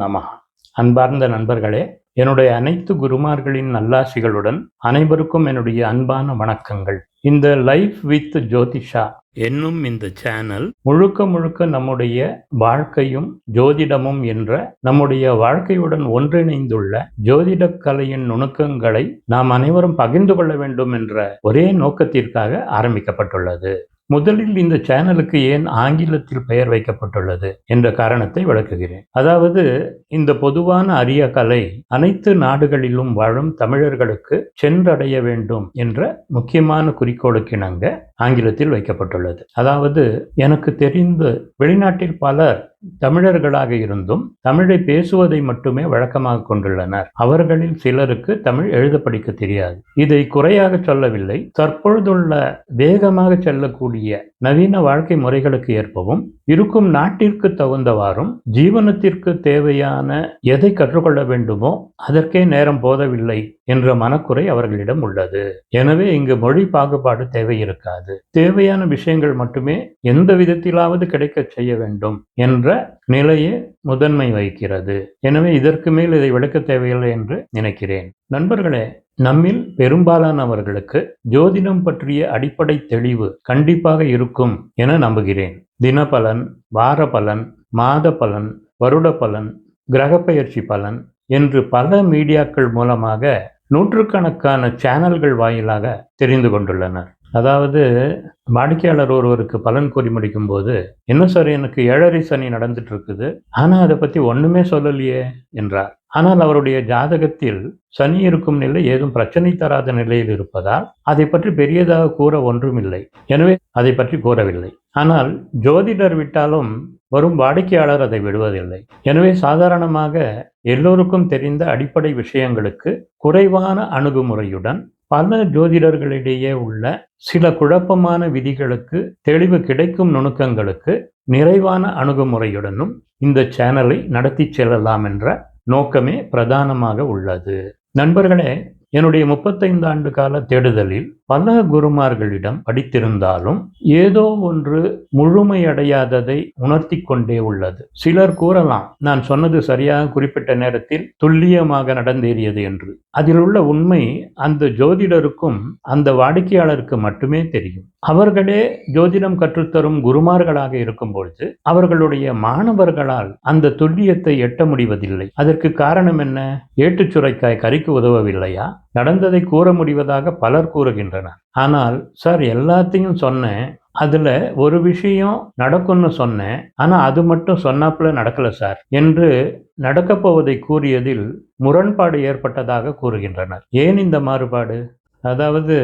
நமஹ. அன்பார்ந்த நண்பர்களே, என்னுடைய அனைத்து குருமார்களின் நல்லாசிகளுடன் அனைவருக்கும் என்னுடைய அன்பான வணக்கங்கள். இந்த லைஃப் வித் ஜோதிஷா என்னும் இந்த சேனல் முழுக்க முழுக்க நம்முடைய வாழ்க்கையும் ஜோதிடமும் என்ற நம்முடைய வாழ்க்கையுடன் ஒன்றிணைந்துள்ள ஜோதிடக் கலையின் நுணுக்கங்களை நாம் அனைவரும் பகிர்ந்து கொள்ள வேண்டும் என்ற ஒரே நோக்கத்திற்காக ஆரம்பிக்கப்பட்டுள்ளது. முதலில் இந்த சேனலுக்கு ஏன் ஆங்கிலத்தில் பெயர் வைக்கப்பட்டுள்ளது என்ற காரணத்தை விளக்குகிறேன். அதாவது இந்த பொதுவான அரிய கலை அனைத்து நாடுகளிலும் வாழும் தமிழர்களுக்கு சென்றடைய வேண்டும் என்ற முக்கியமான குறிக்கோளுக்கிணங்க ஆங்கிலத்தில் வைக்கப்பட்டுள்ளது. அதாவது எனக்கு தெரிந்து வெளிநாட்டில் பலர் தமிழர்களாக இருந்தும் தமிழை பேசுவதை மட்டுமே வழக்கமாக கொண்டுள்ளனர். அவர்களில் சிலருக்கு தமிழ் எழுத படிக்க தெரியாது. இதை குறையாக சொல்லவில்லை. தற்பொழுதுள்ள வேகமாக செல்லக்கூடிய நவீன வாழ்க்கை முறைகளுக்கு ஏற்பவும் இருக்கும் நாட்டிற்கு தகுந்தவாறும் ஜீவனத்திற்கு தேவையான எதை கற்றுக்கொள்ள வேண்டுமோ அதற்கே நேரம் போதவில்லை என்ற மனக்குறை அவர்களிடம் உள்ளது. எனவே இங்கு மொழி பாகுபாடு தேவை இருக்காது. தேவையான விஷயங்கள் மட்டுமே எந்த விதத்திலாவது கிடைக்க செய்ய வேண்டும் என்ற நிலையே முதன்மை வகிக்கிறது. எனவே இதற்கு மேல் இதை விளக்க தேவையில்லை என்று நினைக்கிறேன். நண்பர்களே, நம்மில் பெரும்பாலானவர்களுக்கு ஜோதிடம் பற்றிய அடிப்படை தெளிவு கண்டிப்பாக இருக்கும் என நம்புகிறேன். தினபலன், வார பலன், மாத பலன், வருட பலன், கிரகப்பெயர்ச்சி பலன் என்று பல மீடியாக்கள் மூலமாக நூற்றுக்கணக்கான சேனல்கள் வாயிலாக தெரிந்து கொண்டுள்ளனர். அதாவது வாடிக்கையாளர் ஒருவருக்கு பலன் கூறி முடிக்கும் போது, என்ன சார், எனக்கு 7.5 சனி நடந்துட்டு இருக்குது, ஆனா அதை பத்தி ஒண்ணுமே சொல்லலையே என்றார். ஆனால் அவருடைய ஜாதகத்தில் சனி இருக்கும் நிலை ஏதும் பிரச்சனை தராத நிலையில் இருப்பதால் அதை பற்றி பெரியதாக கூற ஒன்றுமில்லை. எனவே அதை பற்றி கூறவில்லை. ஆனால் ஜோதிடர் விட்டாலும் வரும் வாடிக்கையாளர் அதை விடுவதில்லை. எனவே சாதாரணமாக எல்லோருக்கும் தெரிந்த அடிப்படை விஷயங்களுக்கு குறைவான அணுகுமுறையுடன் பல ஜோதிடர்களிடையே உள்ள சில குழப்பமான விதிகளுக்கு தெளிவு கிடைக்கும் நுணுக்கங்களுக்கு நிறைவான அணுகுமுறையுடனும் இந்த சேனலை நடத்தி செல்லலாம் என்ற நோக்கமே பிரதானமாக உள்ளது. நண்பர்களே, என்னுடைய 35 ஆண்டு கால தேடுதலில் பல குருமார்களிடம் படித்திருந்தாலும் ஏதோ ஒன்று முழுமையடையாததை உணர்த்தி கொண்டே உள்ளது. சிலர் கூறலாம், நான் சொன்னது சரியாக குறிப்பிட்ட நேரத்தில் துல்லியமாக நடந்தேறியது என்று. அதில் உள்ள உண்மை அந்த ஜோதிடருக்கும் அந்த வாடிக்கையாளருக்கு மட்டுமே தெரியும். அவர்களே ஜோதிடம் கற்றுத்தரும் குருமார்களாக இருக்கும் பொழுது அவர்களுடைய மாணவர்களால் அந்த துல்லியத்தை எட்ட முடிவதில்லை. அதற்கு காரணம் என்ன? ஏட்டுச் சுரைக்காய் கறிக்கு உதவவில்லையா? நடந்ததை கூற முடிவதாக பலர் கூறுகின்றனர். ஆனால் சார், எல்லாத்தையும் சொன்னேன், அதுல ஒரு விஷயம் நடக்கும்னு சொன்னேன், ஆனா அது மட்டும் சொன்னாப்புல நடக்கல சார் என்று நடக்கப் போவதை கூறியதில் முரண்பாடு ஏற்பட்டதாக கூறுகின்றனர். ஏன் இந்த மாறுபாடு? அதாவது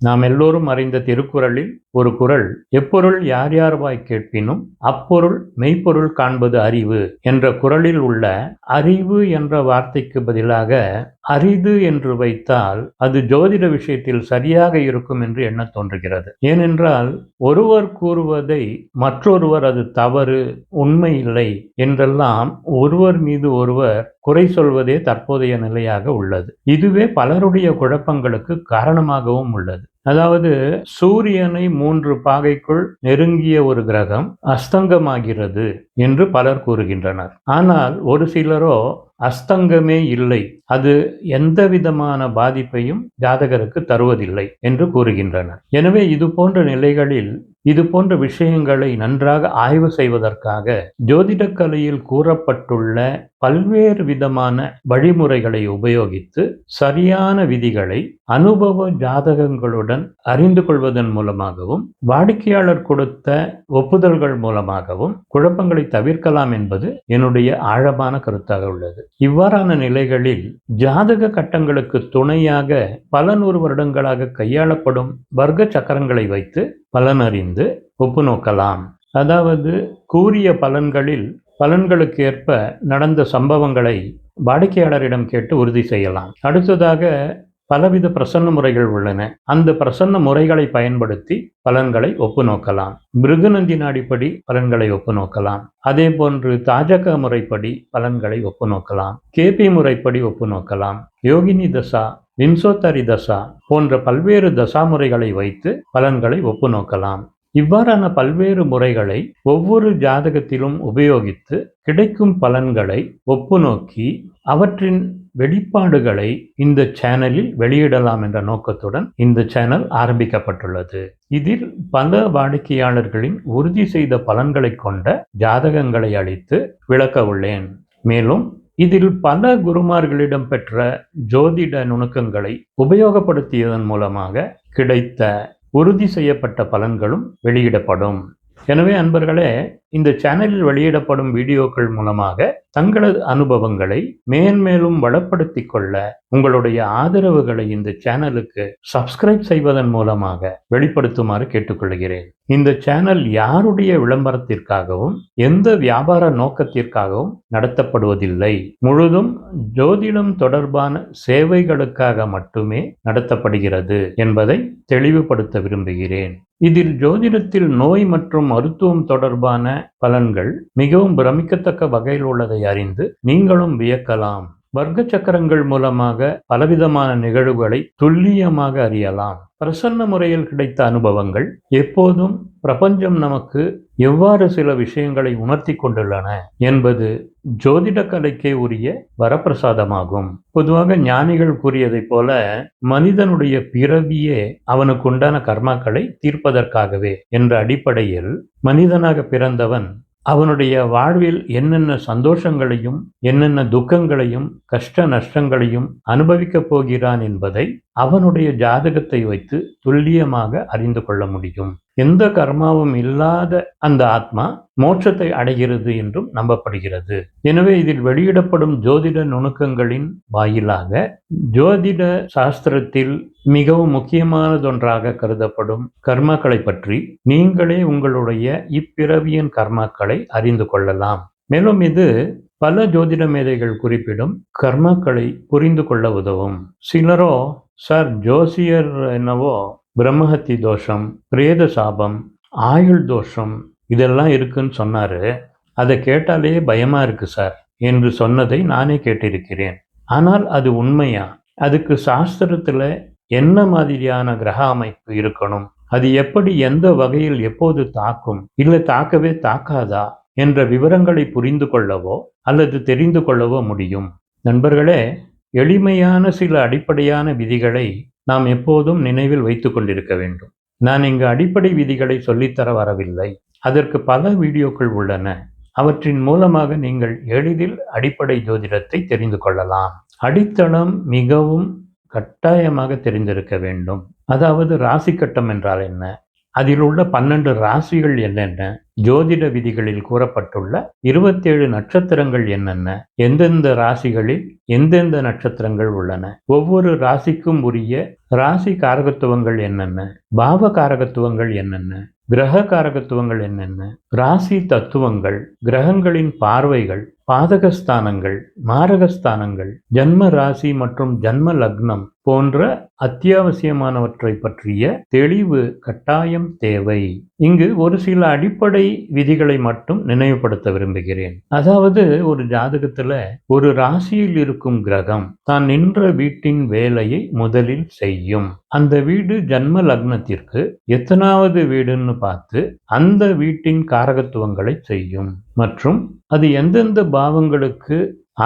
நாம் எல்லோரும் அறிந்த திருக்குறளில் ஒரு குறள், எப்பொருள் யார் யார் வாய் கேட்பினும் அப்பொருள் மெய்ப்பொருள் காண்பது அறிவு என்ற குறளில் உள்ள அறிவு என்ற வார்த்தைக்கு பதிலாக அரிது என்று வைத்தால் அது ஜோதிட விஷயத்தில் சரியாக இருக்கும் என்று எண்ண தோன்றுகிறது. ஏனென்றால் ஒருவர் கூறுவதை மற்றொருவர் அது தவறு, உண்மை இல்லை என்றெல்லாம் ஒருவர் மீது ஒருவர் குறை சொல்வதே தற்போதைய நிலையாக உள்ளது. இதுவே பலருடைய குழப்பங்களுக்கு காரணமாகவும் உள்ளது. அதாவது சூரியனை 3 பாகைக்குள் நெருங்கிய ஒரு கிரகம் அஸ்தங்கமாகிறது என்று பலர் கூறுகின்றனர். ஆனால் ஒரு சிலரோ அஸ்தங்கமே இல்லை, அது எந்த விதமான பாதிப்பையும் ஜாதகருக்கு தருவதில்லை என்று கூறுகின்றனர். எனவே இது போன்ற நிலைகளில் இது போன்ற விஷயங்களை நன்றாக ஆய்வு செய்வதற்காக ஜோதிடக் கலையில் கூறப்பட்டுள்ள பல்வேறு விதமான வழிமுறைகளை உபயோகித்து சரியான விதிகளை அனுபவ ஜாதகங்களுடன் அறிந்து கொள்வதன் மூலமாகவும் வாடிக்கையாளர் கொடுத்த ஒப்புதல்கள் மூலமாகவும் குழப்பங்களை தவிர்க்கலாம் என்பது என்னுடைய ஆழமான கருத்தாக உள்ளது. இவ்வாறான நிலைகளில் ஜாதக கட்டங்களுக்கு துணையாக பல 100 வருடங்களாக கையாளப்படும் வர்க்க சக்கரங்களை வைத்து பலனறிந்து ஒப்பு நோக்கலாம். அதாவது கூறிய பலன்களுக்கு ஏற்ப நடந்த சம்பவங்களை வாடிக்கையாளரிடம் கேட்டு உறுதி செய்யலாம். அடுத்ததாக பலவித பிரசன்ன முறைகள் உள்ளன. அந்த பிரசன்ன முறைகளை பயன்படுத்தி பலன்களை ஒப்பு நோக்கலாம். பிருகுநந்தி நாடிப்படி பலன்களை ஒப்பு நோக்கலாம். அதே போன்று தாஜக முறைப்படி பலன்களை ஒப்பு நோக்கலாம். கேபி முறைப்படி ஒப்பு நோக்கலாம். யோகினி தசா, விம்சோத்தரி தசா போன்ற பல்வேறு தசா முறைகளை வைத்து பலன்களை ஒப்பு நோக்கலாம். இவ்வாறான பல்வேறு முறைகளை ஒவ்வொரு ஜாதகத்திலும் உபயோகித்து கிடைக்கும் பலன்களை ஒப்புநோக்கி அவற்றின் வெளிப்பாடுகளை இந்த சேனலில் வெளியிடலாம் என்ற நோக்கத்துடன் இந்த சேனல் ஆரம்பிக்கப்பட்டுள்ளது. இதில் பல வாடிக்கையாளர்களின் உறுதி செய்த பலன்களை கொண்ட ஜாதகங்களை அளித்து விளக்க உள்ளேன். மேலும் இதில் பல குருமார்களிடம் பெற்ற ஜோதிட நுணுக்கங்களை உபயோகப்படுத்தியதன் மூலமாக கிடைத்த உறுதி செய்யப்பட்ட பலன்களும் வெளியிடப்படும். எனவே அன்பர்களே, இந்த சேனலில் வெளியிடப்படும் வீடியோக்கள் மூலமாக தங்களது அனுபவங்களை மேன்மேலும் வளப்படுத்திக் கொள்ள உங்களுடைய ஆதரவுகளை இந்த சேனலுக்கு சப்ஸ்கிரைப் செய்வதன் மூலமாக வெளிப்படுத்துமாறு கேட்டுக்கொள்கிறேன். இந்த சேனல் யாருடைய விளம்பரத்திற்காகவும் எந்த வியாபார நோக்கத்திற்காகவும் நடத்தப்படுவதில்லை. முழுதும் ஜோதிடம் தொடர்பான சேவைகளுக்காக மட்டுமே நடத்தப்படுகிறது என்பதை தெளிவுபடுத்த விரும்புகிறேன். இதில் ஜோதிடத்தில் நோய் மற்றும் மருத்துவம் தொடர்பான பலன்கள் மிகவும் பிரமிக்கத்தக்க வகையில் உள்ளதை அறிந்து நீங்களும் வியக்கலாம். வர்க்க சக்கரங்கள் மூலமாக பலவிதமான நிகழ்வுகளை துல்லியமாக அறியலாம். பிரசன்ன முறையில் கிடைத்த அனுபவங்கள் எப்போதும் பிரபஞ்சம் நமக்கு எவ்வாறு சில விஷயங்களை உணர்த்தி கொண்டுள்ளன என்பது ஜோதிட கலைக்கே உரிய வரப்பிரசாதமாகும். பொதுவாக ஞானிகள் கூறியதைப் போல மனிதனுடைய பிறவியே அவனுக்கு உண்டான கர்மாக்களை தீர்ப்பதற்காகவே என்ற அடிப்படையில் மனிதனாக பிறந்தவன் அவனுடைய வாழ்வில் என்னென்ன சந்தோஷங்களையும் என்னென்ன துக்கங்களையும் கஷ்ட நஷ்டங்களையும் அனுபவிக்கப் போகிறான் என்பதை அவனுடைய ஜாதகத்தை வைத்து துல்லியமாக அறிந்து கொள்ள முடியும். எந்த கர்மாவும் இல்லாத அந்த ஆத்மா மோட்சத்தை அடைகிறது என்றும் நம்பப்படுகிறது. எனவே இதில் வெளியிடப்படும் ஜோதிட நுணுக்கங்களின் வாயிலாக ஜோதிட சாஸ்திரத்தில் மிகவும் முக்கியமானதொன்றாக கருதப்படும் கர்மாக்களை பற்றி நீங்களே உங்களுடைய இப்பிறவியின் கர்மாக்களை அறிந்து கொள்ளலாம். மேலும் இது பல ஜோதிட மேதைகள் குறிப்பிடும் கர்மாக்களை புரிந்து கொள்ள உதவும். சிலரோ, சார் ஜோசியர் என்னவோ பிரம்மஹத்தி தோஷம், பிரேத சாபம், ஆயுள் தோஷம் இதெல்லாம் இருக்குன்னு சொன்னாரு, அதை கேட்டாலே பயமா இருக்கு சார் என்று சொன்னதை நானே கேட்டிருக்கிறேன். ஆனால் அது உண்மையா? அதுக்கு சாஸ்திரத்துல என்ன மாதிரியான கிரக அமைப்பு இருக்கணும், அது எப்படி எந்த வகையில் எப்போது தாக்கும், இல்லை தாக்கவே தாக்காதா என்ற விவரங்களை புரிந்து கொள்ளவோ அல்லது தெரிந்து கொள்ளவோ முடியும். நண்பர்களே, எளிமையான சில அடிப்படையான விதிகளை நாம் எப்போதும் நினைவில் வைத்து கொண்டிருக்க வேண்டும். நான் இங்கு அடிப்படை விதிகளை சொல்லித்தர வரவில்லை. அதற்கு பல வீடியோக்கள் உள்ளன. அவற்றின் மூலமாக நீங்கள் எளிதில் அடிப்படை ஜோதிடத்தை தெரிந்து கொள்ளலாம். அடித்தளம் மிகவும் கட்டாயமாக தெரிந்திருக்க வேண்டும். அதாவது ராசி கட்டம் என்றால் என்ன, அதில் உள்ள 12 ராசிகள் என்னென்ன, ஜோதிட விதிகளில் கூறப்பட்டுள்ள 27 நட்சத்திரங்கள் என்னென்ன, எந்தெந்த ராசிகளில் எந்தெந்த நட்சத்திரங்கள் உள்ளன, ஒவ்வொரு ராசிக்கும் உரிய ராசி காரகத்துவங்கள் என்னென்ன, பாவ காரகத்துவங்கள் என்னென்ன, கிரக காரகத்துவங்கள் என்னென்ன, ராசி தத்துவங்கள், கிரகங்களின் பார்வைகள், பாதகஸ்தானங்கள், மாரகஸ்தானங்கள், ஜன்ம ராசி மற்றும் ஜன்ம லக்னம் போன்ற அத்தியாவசியமானவற்றை பற்றிய தெளிவு கட்டாயம் தேவை. இங்கு ஒரு சில அடிப்படை விதிகளை மட்டும் நினைவுபடுத்த விரும்புகிறேன். அதாவது ஒரு ஜாதகத்துல ஒரு ராசியில் இருக்கும் கிரகம் தான் நின்ற வீட்டின் வேலையை முதலில் செய்யும். அந்த வீடு ஜன்ம லக்னத்திற்கு எத்தனாவது வீடுன்னு பார்த்து அந்த வீட்டின் காரகத்துவங்களை செய்யும் மற்றும் அது எந்தெந்த பாவங்களுக்கு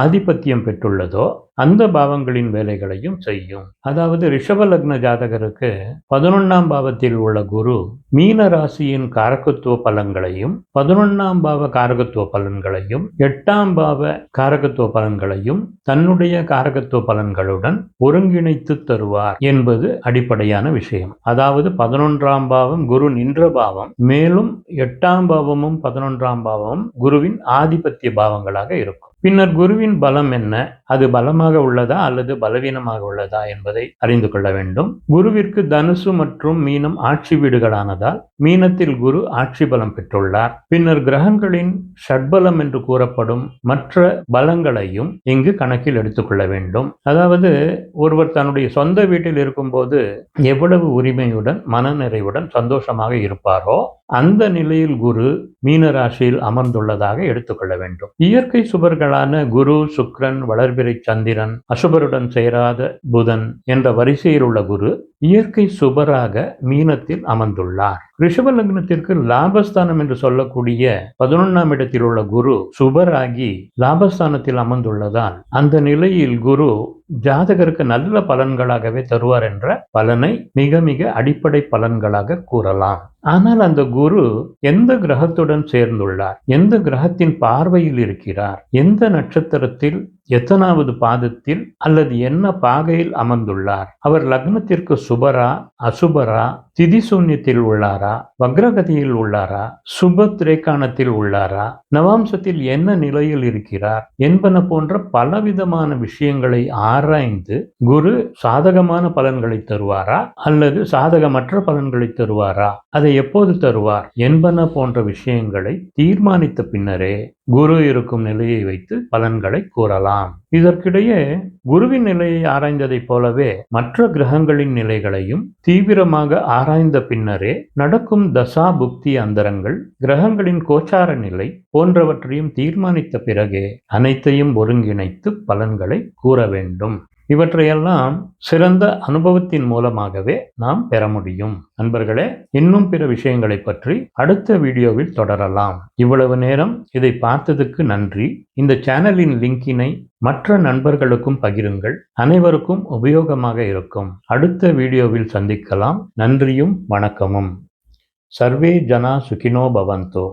ஆதிபத்தியம் பெற்றுள்ளதோ அந்த பாவங்களின் வேலைகளையும் செய்யும். அதாவது ரிஷப லக்ன ஜாதகருக்கு 11ஆம் பாவத்தில் உள்ள குரு மீன ராசியின் காரகத்துவ பலன்களையும் 11ஆம் பாவ காரகத்துவ பலன்களையும் 8ஆம் பாவ காரகத்துவ பலன்களையும் தன்னுடைய காரகத்துவ பலன்களுடன் ஒருங்கிணைத்து தருவார் என்பது அடிப்படையான விஷயம். அதாவது 11ஆம் பாவம் குரு நின்ற பாவம், மேலும் 8ஆம் பாவமும் 11ஆம் பாவமும் குருவின் ஆதிபத்திய பாவங்களாக இருக்கும். பின்னர் குருவின் பலம் என்ன, அது பலமாக உள்ளதா அல்லது பலவீனமாக உள்ளதா என்பதை அறிந்து கொள்ள வேண்டும். குருவிற்கு தனுசு மற்றும் மீனம் ஆட்சி வீடுகளானதால் மீனத்தில் குரு ஆட்சி பலம் பெற்றுள்ளார். பின்னர் கிரகங்களின் ஷட்பலம் என்று கூறப்படும் மற்ற பலங்களையும் இங்கு கணக்கில் எடுத்துக்கொள்ள வேண்டும். அதாவது ஒருவர் தன்னுடைய சொந்த வீட்டில் இருக்கும்போது எவ்வளவு உரிமையுடன் மனநிறைவுடன் சந்தோஷமாக இருப்பாரோ அந்த நிலையில் குரு மீன ராசியில் அமர்ந்துள்ளதாக எடுத்துக்கொள்ள வேண்டும். இயற்கை சுபர்களான குரு, சுக்கிரன், வளர்பிறை சந்திரன், அசுபருடன் சேராத புதன் என்ற வரிசையில் உள்ள குரு இயற்கை சுபராக மீனத்தில் அமர்ந்துள்ளார். ரிஷப லக்னத்திற்கு லாபஸ்தானம் என்று சொல்லக்கூடிய 11ஆம் இடத்தில் உள்ள குரு சுபராகி லாபஸ்தானத்தில் அமர்ந்துள்ளதால் அந்த நிலையில் குரு ஜாதகருக்கு நல்ல பலன்களாகவே தருவார் என்ற பலனை மிக மிக அடிப்படை பலன்களாக கூறலாம். ஆனால் அந்த குரு எந்த கிரகத்துடன் சேர்ந்துள்ளார், எந்த கிரகத்தின் பார்வையில் இருக்கிறார், எந்த நட்சத்திரத்தில், எத்தனாவது பாதத்தில் அல்லது என்ன பாகையில் அமர்ந்துள்ளார், அவர் லக்னத்திற்கு சுபரா அசுபரா, திதி சூன்யத்தில் உள்ளாரா, வக்ரகதியில் உள்ளாரா, சுப திரேக்காணத்தில் உள்ளாரா, நவாம்சத்தில் என்ன நிலையில் இருக்கிறார் என்பன போன்ற பலவிதமான விஷயங்களை ஆராய்ந்து குரு சாதகமான பலன்களை தருவாரா அல்லது சாதகமற்ற பலன்களை தருவாரா, அதை எப்போது தருவார் என்பன போன்ற விஷயங்களை தீர்மானித்த பின்னரே குரு இருக்கும் நிலையை வைத்து பலன்களை கூறலாம். இதற்கிடையே குருவின் நிலையை ஆராய்ந்ததைப் போலவே மற்ற கிரகங்களின் நிலைகளையும் தீவிரமாக ஆராய்ந்த பின்னரே நடக்கும் தசா புக்தி அந்தரங்கள், கிரகங்களின் கோச்சார நிலை போன்றவற்றையும் தீர்மானித்த பிறகே அனைத்தையும் ஒருங்கிணைத்து பலன்களை கூற வேண்டும். இவற்றையெல்லாம் சிறந்த அனுபவத்தின் மூலமாகவே நாம் பெற முடியும். நண்பர்களே, இன்னும் பிற விஷயங்களை பற்றி அடுத்த வீடியோவில் தொடரலாம். இவ்வளவு நேரம் இதை பார்த்ததுக்கு நன்றி. இந்த சேனலின் லிங்கினை மற்ற நண்பர்களுக்கும் பகிருங்கள். அனைவருக்கும் உபயோகமாக இருக்கும். அடுத்த வீடியோவில் சந்திக்கலாம். நன்றியும் வணக்கமும். சர்வே ஜனா சுகினோ பவந்தோ.